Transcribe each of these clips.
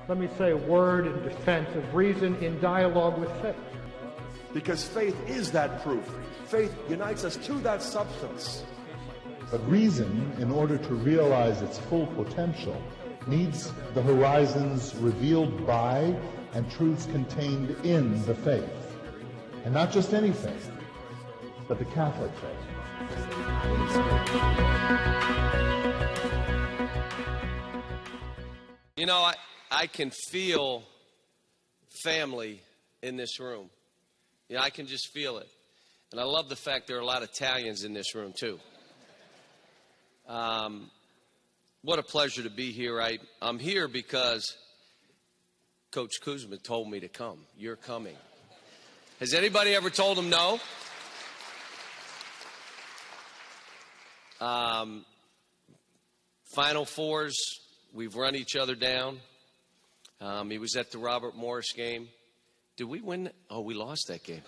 let me say, a word in defense of reason in dialogue with faith. Because faith is that proof. Faith unites us to that substance. But reason, in order to realize its full potential, needs the horizons revealed by and truths contained in the faith. And not just any faith, but the Catholic faith. You know, I can feel family in this room. You know, I can just feel it. And I love the fact there are a lot of Italians in this room, too. What a pleasure to be here. I'm here because Coach Kuzma told me to come. You're coming. Has anybody ever told him no? Final Fours, we've run each other down. He was at the Robert Morris game. Did we win? Oh, we lost that game.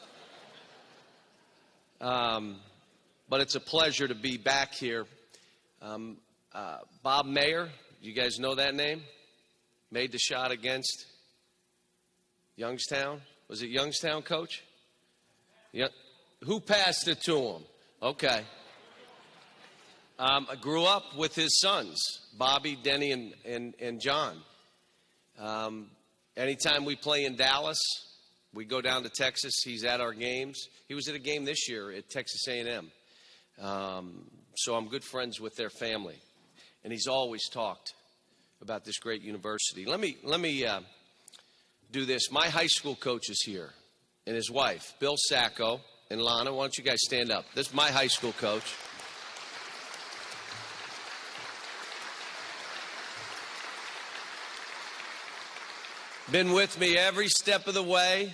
But it's a pleasure to be back here. Bob Mayer, you guys know that name? Made the shot against Youngstown. Was it Youngstown, Coach? Yeah. Who passed it to him? Okay. I grew up with his sons, Bobby, Denny, and John. Anytime we play in Dallas, we go down to Texas. He's at our games. He was at a game this year at Texas A&M. So I'm good friends with their family. And he's always talked about this great university. Let me do this. My high school coach is here, and his wife, Bill Sacco and Lana. Why don't you guys stand up? This is my high school coach. Been with me every step of the way.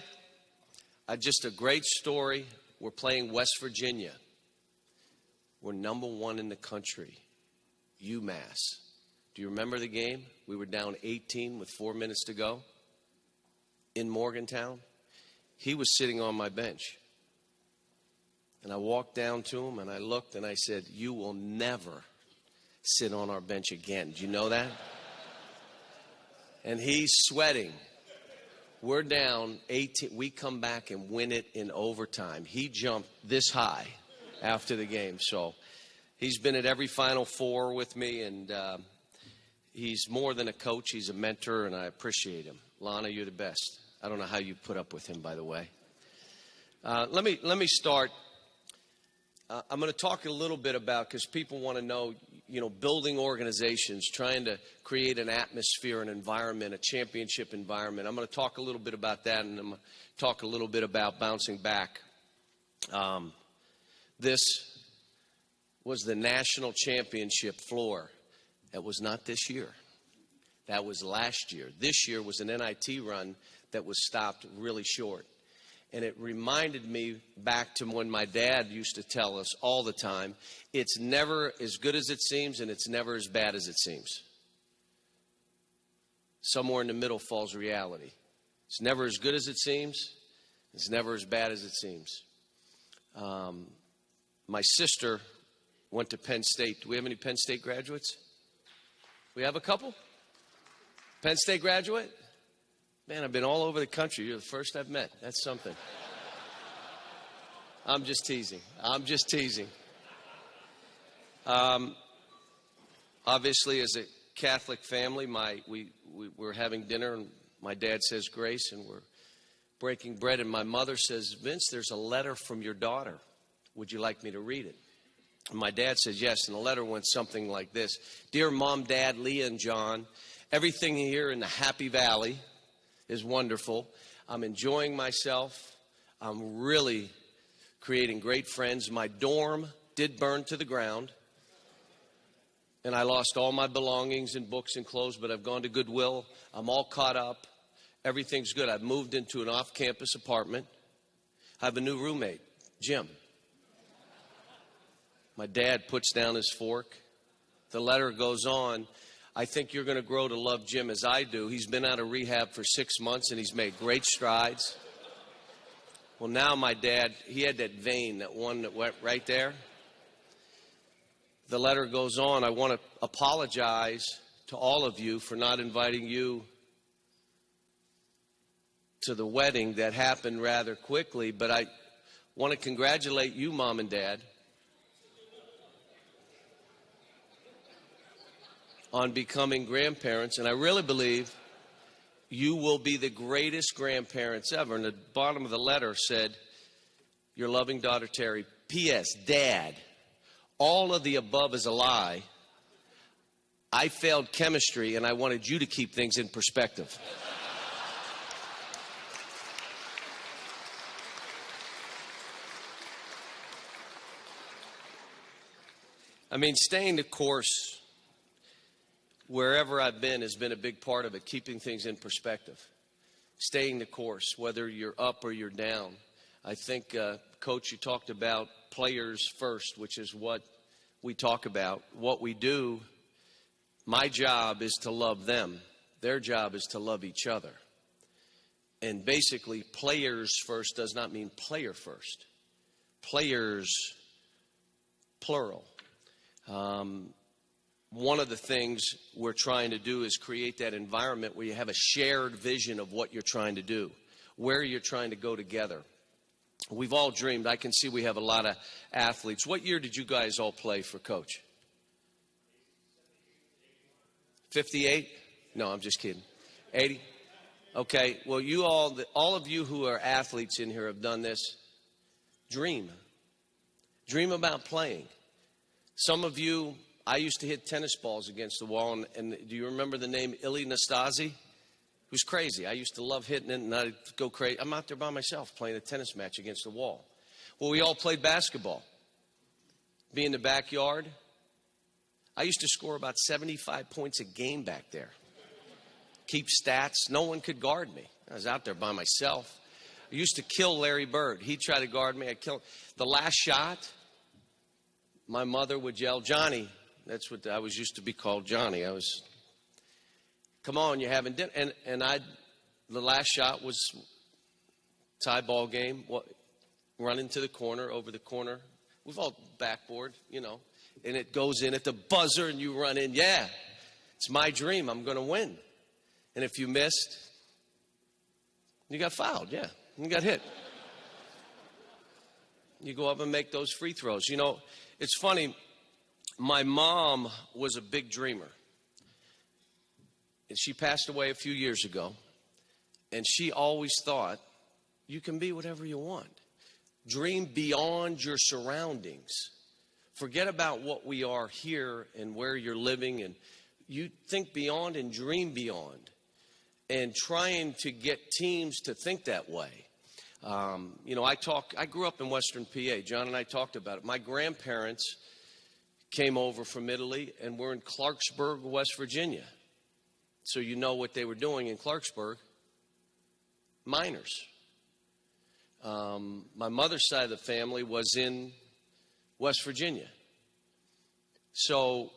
Just a great story. We're playing West Virginia. We're #1 in the country, UMass. Do you remember the game? We were down 18 with 4 minutes to go in Morgantown. He was sitting on my bench. And I walked down to him and I looked and I said, "You will never sit on our bench again." Do you know that? And he's sweating. We're down 18. We come back and win it in overtime. He jumped this high after the game. So he's been at every Final Four with me, and he's more than a coach. He's a mentor, and I appreciate him. Lana, you're the best. I don't know how you put up with him, by the way. Let me start. I'm going to talk a little bit about, because people want to know, building organizations, trying to create an atmosphere, an environment, a championship environment. I'm going to talk a little bit about that, and I'm going to talk a little bit about bouncing back. This was the national championship floor. That was not this year. That was last year. This year was an NIT run that was stopped really short. And it reminded me back to when my dad used to tell us all the time, it's never as good as it seems and it's never as bad as it seems. Somewhere in the middle falls reality. It's never as good as it seems. It's never as bad as it seems. My sister went to Penn State. Do we have any Penn State graduates? We have a couple? Penn State graduate? Man, I've been all over the country. You're the first I've met. That's something. I'm just teasing. Obviously, as a Catholic family, we're having dinner, and my dad says grace, and we're breaking bread, and my mother says, "Vince, there's a letter from your daughter. Would you like me to read it?" And my dad says yes, and the letter went something like this. "Dear Mom, Dad, Leah, and John, everything here in the Happy Valley is wonderful. I'm enjoying myself. I'm really creating great friends. My dorm did burn to the ground, and I lost all my belongings and books and clothes, but I've gone to Goodwill. I'm all caught up. Everything's good. I've moved into an off-campus apartment. I have a new roommate, Jim." My dad puts down his fork. The letter goes on. "I think you're going to grow to love Jim as I do. He's been out of rehab for 6 months, and he's made great strides." Well, now my dad, he had that vein, that one that went right there. The letter goes on. "I want to apologize to all of you for not inviting you to the wedding that happened rather quickly, but I want to congratulate you, Mom and Dad, on becoming grandparents, and I really believe you will be the greatest grandparents ever. And the bottom of the letter said, your loving daughter, Terry. P.S. Dad, all of the above is a lie. I failed chemistry, and I wanted you to keep things in perspective. I mean, staying the course wherever I've been has been a big part of it, keeping things in perspective. Staying the course, whether you're up or you're down. I think, Coach, you talked about players first, which is what we talk about. What we do, my job is to love them. Their job is to love each other. And basically, players first does not mean player first. Players, plural. One of the things we're trying to do is create that environment where you have a shared vision of what you're trying to do, where you're trying to go together. We've all dreamed. I can see we have a lot of athletes. What year did you guys all play for Coach? 58? No, I'm just kidding. 80? Okay, well, you all of you who are athletes in here have done this. Dream. Dream about playing. Some of you, I used to hit tennis balls against the wall, and do you remember the name Ili Nastasi? It was crazy. I used to love hitting it, and I'd go crazy. I'm out there by myself playing a tennis match against the wall. Well, we all played basketball. Be in the backyard. I used to score about 75 points a game back there. Keep stats. No one could guard me. I was out there by myself. I used to kill Larry Bird. He'd try to guard me. I'd kill him. The last shot, my mother would yell, Johnny. That's what I was used to be called, Johnny. I was, come on, you're having dinner. And the last shot was tie ball game. Run into the corner, over the corner. We've all backboard, you know. And it goes in at the buzzer and you run in. Yeah, it's my dream. I'm going to win. And if you missed, you got fouled. Yeah, you got hit. You go up and make those free throws. You know, it's funny. My mom was a big dreamer. And she passed away a few years ago. And she always thought, you can be whatever you want. Dream beyond your surroundings. Forget about what we are here and where you're living. And you think beyond and dream beyond. And trying to get teams to think that way. You know, I grew up in Western PA. John and I talked about it. My grandparents came over from Italy and were in Clarksburg, West Virginia. So you know what they were doing in Clarksburg. Miners. My mother's side of the family was in West Virginia. So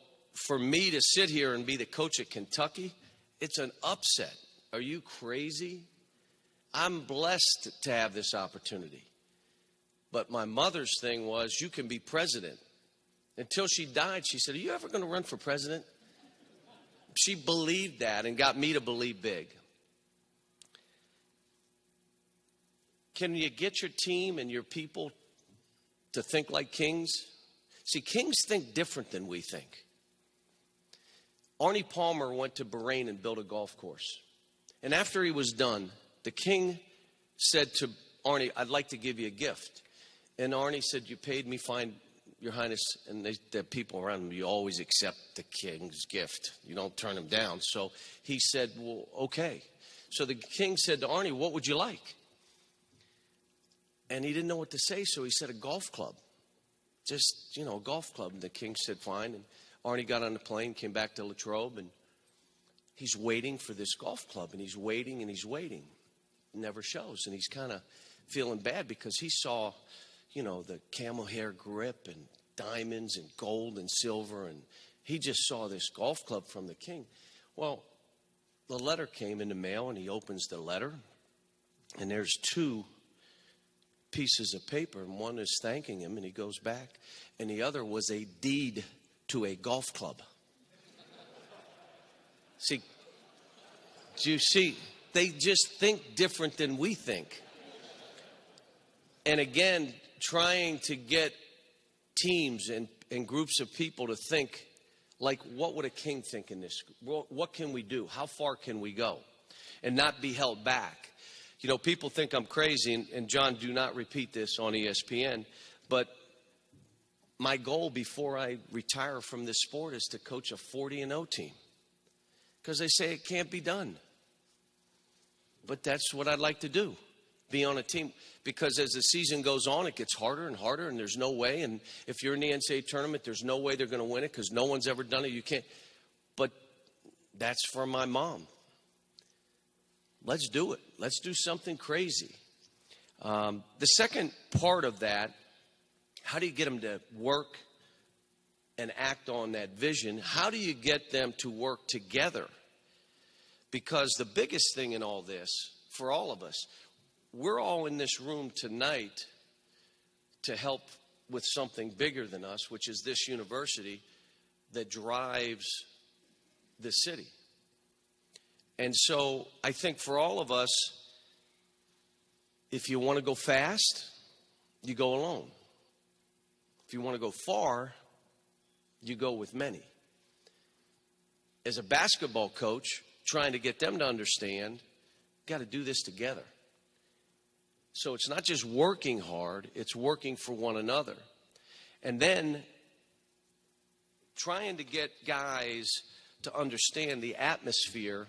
for me to sit here and be the coach at Kentucky, it's an upset. Are you crazy? I'm blessed to have this opportunity. But my mother's thing was, you can be president. Until she died, she said, are you ever going to run for president? She believed that and got me to believe big. Can you get your team and your people to think like kings? See, kings think different than we think. Arnie Palmer went to Bahrain and built a golf course. And after he was done, the king said to Arnie, I'd like to give you a gift. And Arnie said, you paid me fine, Your Highness. And the people around him, you always accept the king's gift. You don't turn him down. So he said, well, okay. So the king said to Arnie, what would you like? And he didn't know what to say, so he said a golf club. Just, a golf club. And the king said, fine. And Arnie got on the plane, came back to Latrobe, and he's waiting for this golf club. And he's waiting and he's waiting. It never shows. And he's kind of feeling bad because he saw, the camel hair grip and diamonds and gold and silver. And he just saw this golf club from the king. Well, the letter came in the mail, and he opens the letter. And there's two pieces of paper, and one is thanking him, and he goes back, and the other was a deed to a golf club. See, do you see? They just think different than we think. And again, trying to get teams and groups of people to think, like, what would a king think in this? What can we do? How far can we go? And not be held back. You know, people think I'm crazy, and John, do not repeat this on ESPN, but my goal before I retire from this sport is to coach a 40-0 team. Because they say it can't be done. But that's what I'd like to do, be on a team. Because as the season goes on, it gets harder and harder, and there's no way. And if you're in the NCAA tournament, there's no way they're going to win it because no one's ever done it. You can't. But that's for my mom. Let's do it. Let's do something crazy. The second part of that, how do you get them to work and act on that vision? How do you get them to work together? Because the biggest thing in all this, for all of us, we're all in this room tonight to help with something bigger than us, which is this university that drives the city. And so I think for all of us, if you want to go fast, you go alone. If you want to go far, you go with many. As a basketball coach, trying to get them to understand, got to do this together. So it's not just working hard, it's working for one another. And then trying to get guys to understand the atmosphere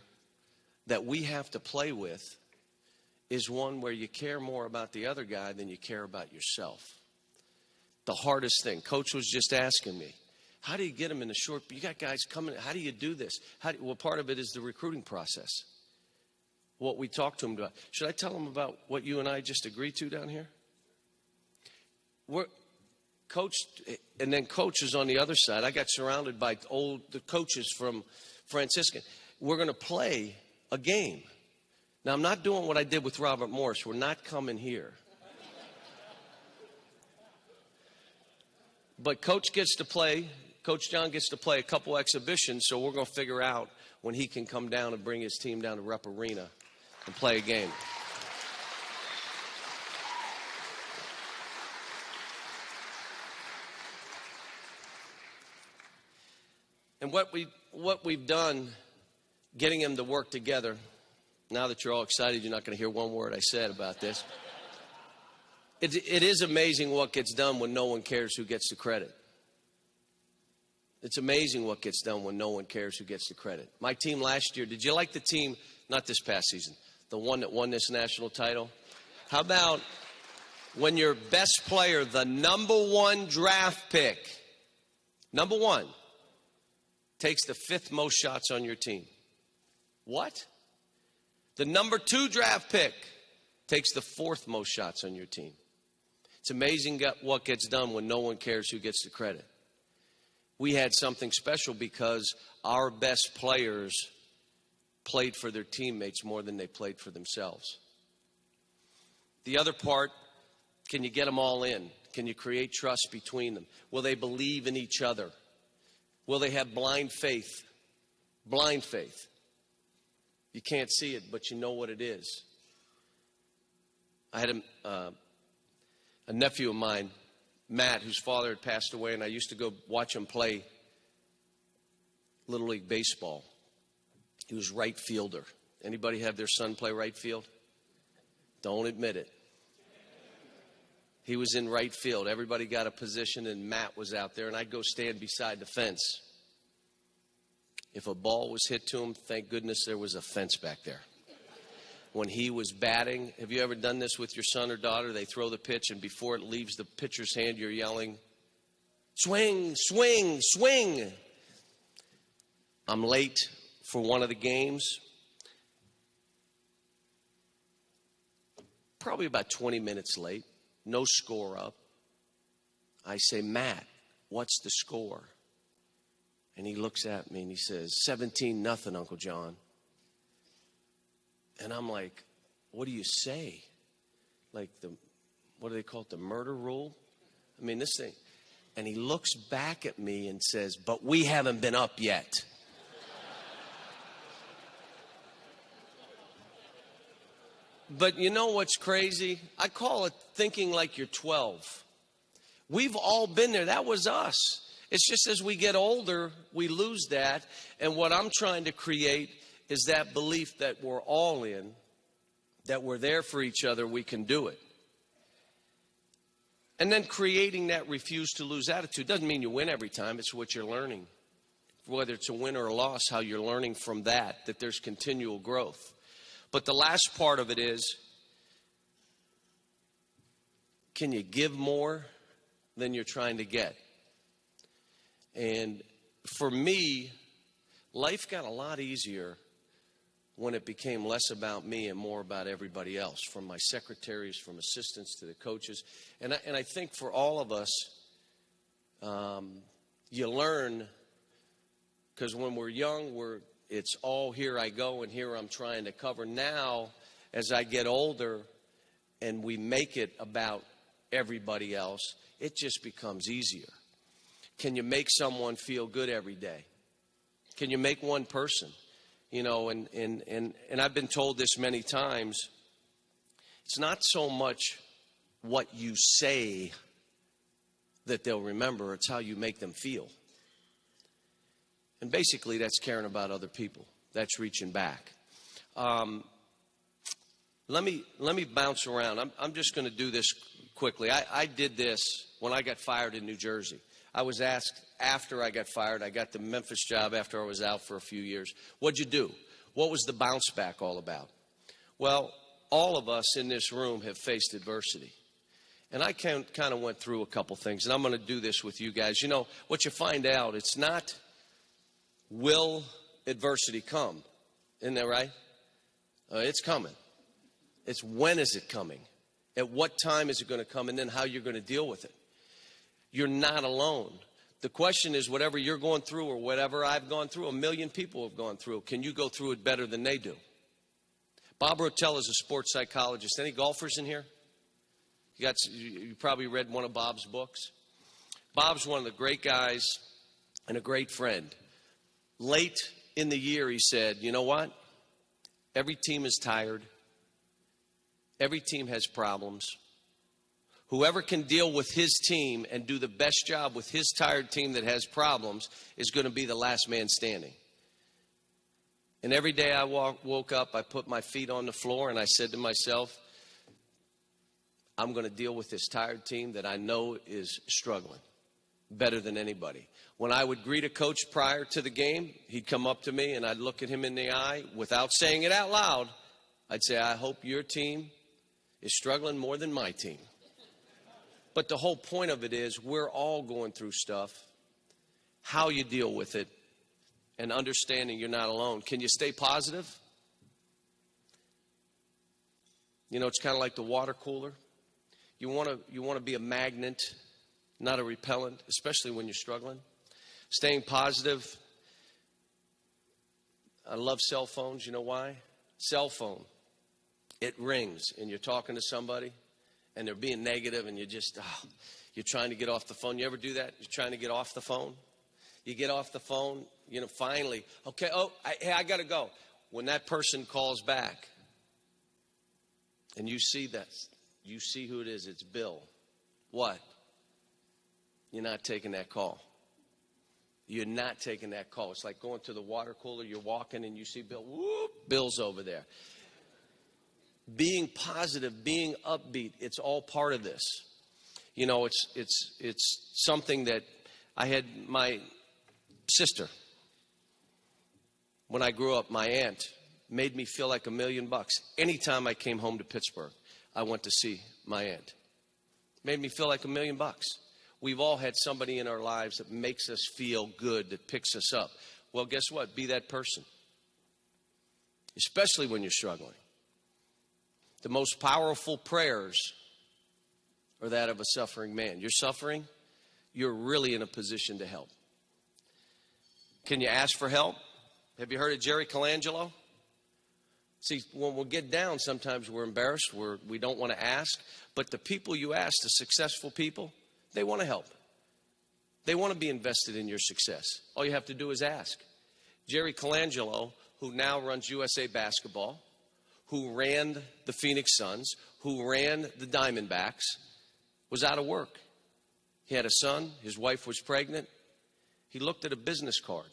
that we have to play with is one where you care more about the other guy than you care about yourself. The hardest thing. Coach was just asking me, how do you get them in the short? You got guys coming. How do you do this? Well, part of it is the recruiting process. What we talk to them about. Should I tell them about what you and I just agreed to down here? Coach is on the other side. I got surrounded by the coaches from Franciscan. We're going to play a game. Now, I'm not doing what I did with Robert Morris. We're not coming here. But Coach John gets to play a couple exhibitions, so we're going to figure out when he can come down and bring his team down to Rep Arena and play a game. And what we've done, getting them to work together, now that you're all excited, you're not going to hear one word I said about this. It is amazing what gets done when no one cares who gets the credit. It's amazing what gets done when no one cares who gets the credit. My team last year, did you like the team, not this past season, the one that won this national title? How about when your best player, the #1 draft pick, #1, takes the 5th most shots on your team? What? The #2 draft pick takes the 4th most shots on your team. It's amazing what gets done when no one cares who gets the credit. We had something special because our best players played for their teammates more than they played for themselves. The other part, can you get them all in? Can you create trust between them? Will they believe in each other? Will they have blind faith? Blind faith. You can't see it, but you know what it is. I had a nephew of mine, Matt, whose father had passed away, and I used to go watch him play Little League Baseball. He was right fielder. Anybody have their son play right field? Don't admit it. He was in right field. Everybody got a position, and Matt was out there, and I'd go stand beside the fence. If a ball was hit to him, thank goodness there was a fence back there. When he was batting, have you ever done this with your son or daughter? They throw the pitch, and before it leaves the pitcher's hand, you're yelling, swing, swing, swing. I'm late for one of the games. Probably about 20 minutes late. No score up. I say, Matt, what's the score? And he looks at me and he says, 17-0, Uncle John. And I'm like, what do you say? Like what do they call it, the murder rule? I mean, this thing. And he looks back at me and says, but we haven't been up yet. But you know what's crazy? I call it thinking like you're 12. We've all been there. That was us. It's just as we get older, we lose that. And what I'm trying to create is that belief that we're all in, that we're there for each other, we can do it. And then creating that refuse to lose attitude doesn't mean you win every time. It's what you're learning. Whether it's a win or a loss, how you're learning from that there's continual growth. But the last part of it is, can you give more than you're trying to get? And for me, life got a lot easier when it became less about me and more about everybody else, from my secretaries, from assistants to the coaches. And I think for all of us, you learn, because when we're young, it's all here I go and here I'm trying to cover. Now, as I get older and we make it about everybody else, it just becomes easier. Can you make someone feel good every day? Can you make one person? You know, and I've been told this many times, it's not so much what you say that they'll remember, it's how you make them feel. And basically, that's caring about other people. That's reaching back. Let me bounce around. I'm just going to do this quickly. I did this when I got fired in New Jersey. I was asked after I got fired. I got the Memphis job after I was out for a few years. What'd you do? What was the bounce back all about? Well, all of us in this room have faced adversity. And I kind of went through a couple things. And I'm going to do this with you guys. You know, what you find out, it's not, will adversity come? Isn't that right? It's coming. It's when is it coming? At what time is it going to come? And then how you're going to deal with it. You're not alone. The question is, whatever you're going through or whatever I've gone through, 1 million people have gone through, can you go through it better than they do? Bob Rotella is a sports psychologist. Any golfers in here? You probably read one of Bob's books. Bob's one of the great guys and a great friend. Late in the year, he said, you know what? Every team is tired. Every team has problems. Whoever can deal with his team and do the best job with his tired team that has problems is going to be the last man standing. And every day I woke up, I put my feet on the floor and I said to myself, I'm going to deal with this tired team that I know is struggling better than anybody. When I would greet a coach prior to the game, he'd come up to me and I'd look at him in the eye without saying it out loud. I'd say, I hope your team is struggling more than my team. But the whole point of it is we're all going through stuff. How you deal with it and understanding you're not alone. Can you stay positive? You know, it's kind of like the water cooler. You want to be a magnet, not a repellent, especially when you're struggling. Staying positive. I love cell phones. You know why? Cell phone. It rings and you're talking to somebody and they're being negative and you're trying to get off the phone. You ever do that? You're trying to get off the phone. You get off the phone, you know, finally, okay, hey, I got to go. When that person calls back and you see that, you see who it is, it's Bill. What? You're not taking that call. You're not taking that call. It's like going to the water cooler, you're walking and you see Bill, whoop, Bill's over there. Being positive, being upbeat, it's all part of this. You know, it's something that I had my sister, when I grew up, my aunt made me feel like $1 million. Anytime I came home to Pittsburgh, I went to see my aunt. Made me feel like $1 million. We've all had somebody in our lives that makes us feel good, that picks us up. Well, guess what? Be that person. Especially when you're struggling. The most powerful prayers are that of a suffering man. You're suffering, you're really in a position to help. Can you ask for help? Have you heard of Jerry Colangelo? See, when we get down, sometimes we're embarrassed. We don't want to ask. But the people you ask, the successful people, they want to help. They want to be invested in your success. All you have to do is ask. Jerry Colangelo, who now runs USA Basketball, who ran the Phoenix Suns, who ran the Diamondbacks, was out of work. He had a son. His wife was pregnant. He looked at a business card,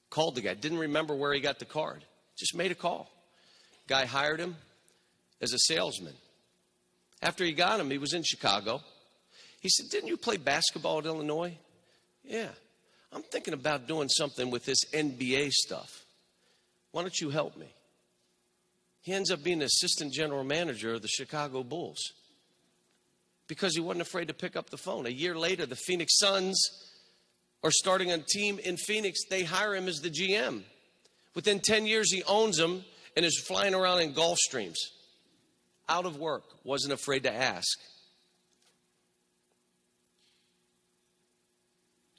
called the guy, didn't remember where he got the card, just made a call. Guy hired him as a salesman. After he got him, he was in Chicago. He said, "Didn't you play basketball at Illinois?" "Yeah. I'm thinking about doing something with this NBA stuff. Why don't you help me?" He ends up being the assistant general manager of the Chicago Bulls because he wasn't afraid to pick up the phone. A year later, the Phoenix Suns are starting a team in Phoenix. They hire him as the GM. Within 10 years, he owns them and is flying around in Gulfstreams. Out of work, wasn't afraid to ask.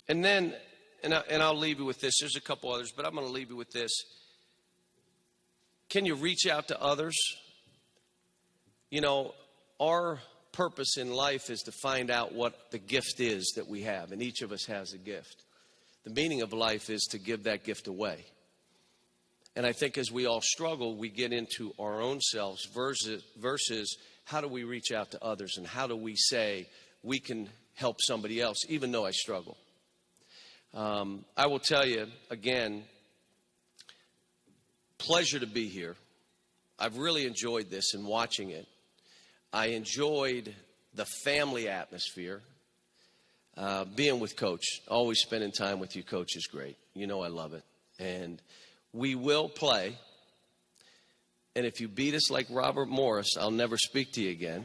And then, and I'll leave you with this. There's a couple others, but I'm going to leave you with this. Can you reach out to others? You know, our purpose in life is to find out what the gift is that we have, and each of us has a gift. The meaning of life is to give that gift away. And I think as we all struggle, we get into our own selves versus how do we reach out to others, and how do we say we can help somebody else, even though I struggle. I will tell you, again, pleasure to be here. I've really enjoyed this and watching it. I enjoyed the family atmosphere. Being with Coach, always spending time with you, Coach, is great. You know I love it. And we will play. And if you beat us like Robert Morris, I'll never speak to you again.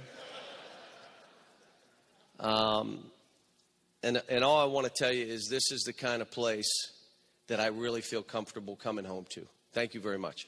And all I want to tell you is this is the kind of place that I really feel comfortable coming home to. Thank you very much.